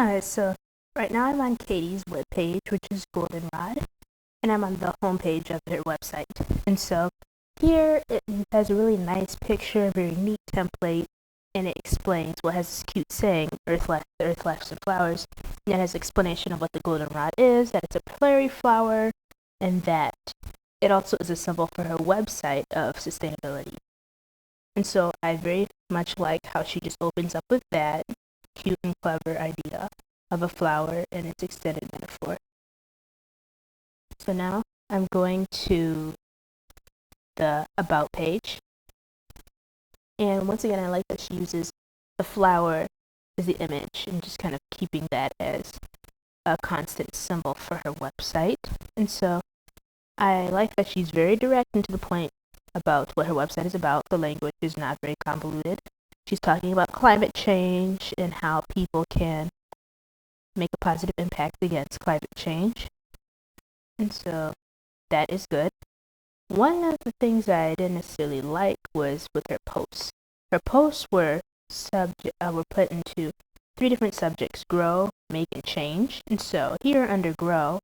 Hi, so right now I'm on Katie's webpage, which is Goldenrod, and I'm on the homepage of their website. And so here it has a really nice picture, a very neat template, and it explains what has this cute saying, the earth laughs and flowers, and it has explanation of what the goldenrod is, that it's a prairie flower, and that it also is a symbol for her website of sustainability. And so I very much like how she just opens up with that cute and clever idea of a flower and its extended metaphor. So now I'm going to the About page. And once again, I like that she uses the flower as the image and just kind of keeping that as a constant symbol for her website. And so I like that she's very direct and to the point about what her website is about. The language is not very convoluted. She's talking about climate change and how people can make a positive impact against climate change. And so that is good. One of the things I didn't necessarily like was with her posts. Her posts were put into 3 different subjects: grow, make, and change. And so here under grow,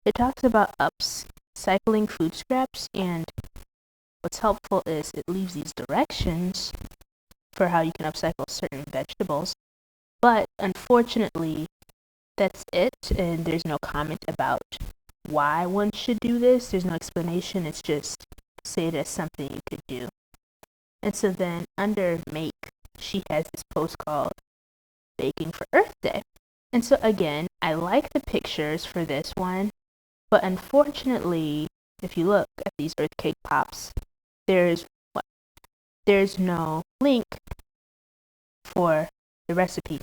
it talks about upcycling food scraps, and what's helpful is it leaves these directions for how you can upcycle certain vegetables. But unfortunately, that's it, and there's no comment about why one should do this. There's no explanation. It's just say it as something you could do. And so then under make, she has this post called Baking for Earth Day. And so again, I like the pictures for this one, but unfortunately, if you look at these Earth Cake Pops, there's no link for the recipe.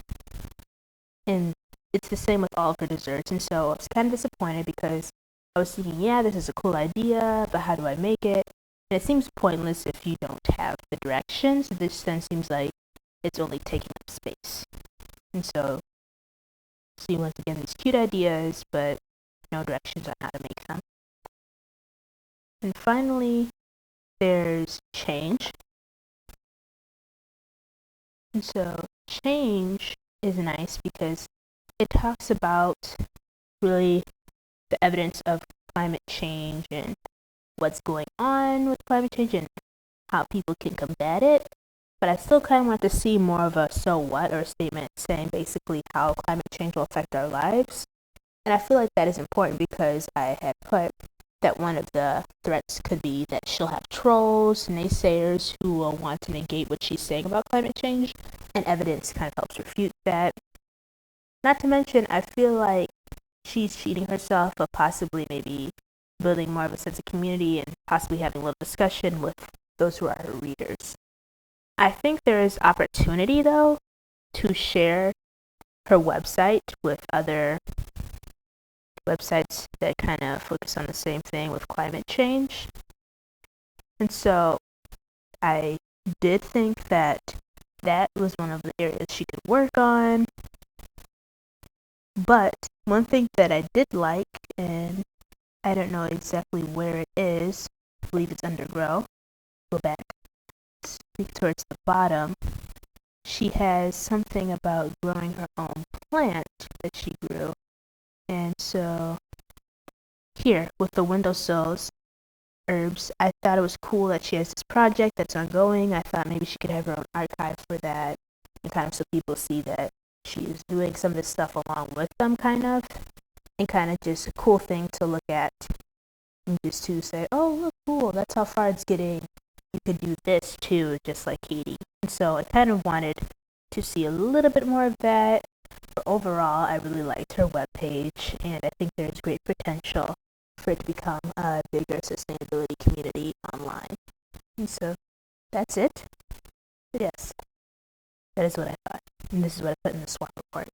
And it's the same with all of her desserts. And so I was kind of disappointed because I was thinking, yeah, this is a cool idea, but how do I make it? And it seems pointless if you don't have the directions. This then seems like it's only taking up space. And so, see once again these cute ideas, but no directions on how to make them. And finally, there's change. And so, change is nice because it talks about really the evidence of climate change and what's going on with climate change and how people can combat it. But I still kind of want to see more of a so what, or a statement saying basically how climate change will affect our lives. And I feel like that is important because I had put that one of the threats could be that she'll have trolls, naysayers who will want to negate what she's saying about climate change, and evidence kind of helps refute that. Not to mention, I feel like she's cheating herself of possibly maybe building more of a sense of community and possibly having a little discussion with those who are her readers. I think there is opportunity, though, to share her website with other websites that kind of focus on the same thing with climate change. And so I did think that that was one of the areas she could work on. But one thing that I did like, and I don't know exactly where it is, I believe it's under grow. Go back towards the bottom. She has something about growing her own plant that she grew. And so here with the windowsills herbs, I thought it was cool that she has this project that's ongoing. I thought maybe she could have her own archive for that, and kind of so people see that she's doing some of this stuff along with them, kind of, and kind of just a cool thing to look at and just to say, oh, look, cool, that's how far it's getting. You could do this too, just like Katie. And so I kind of wanted to see a little bit more of that. But overall, I really liked her webpage, and I think there's great potential for it to become a bigger sustainability community online. And so that's it. But yes, that is what I thought. And this is what I put in the SWOT report.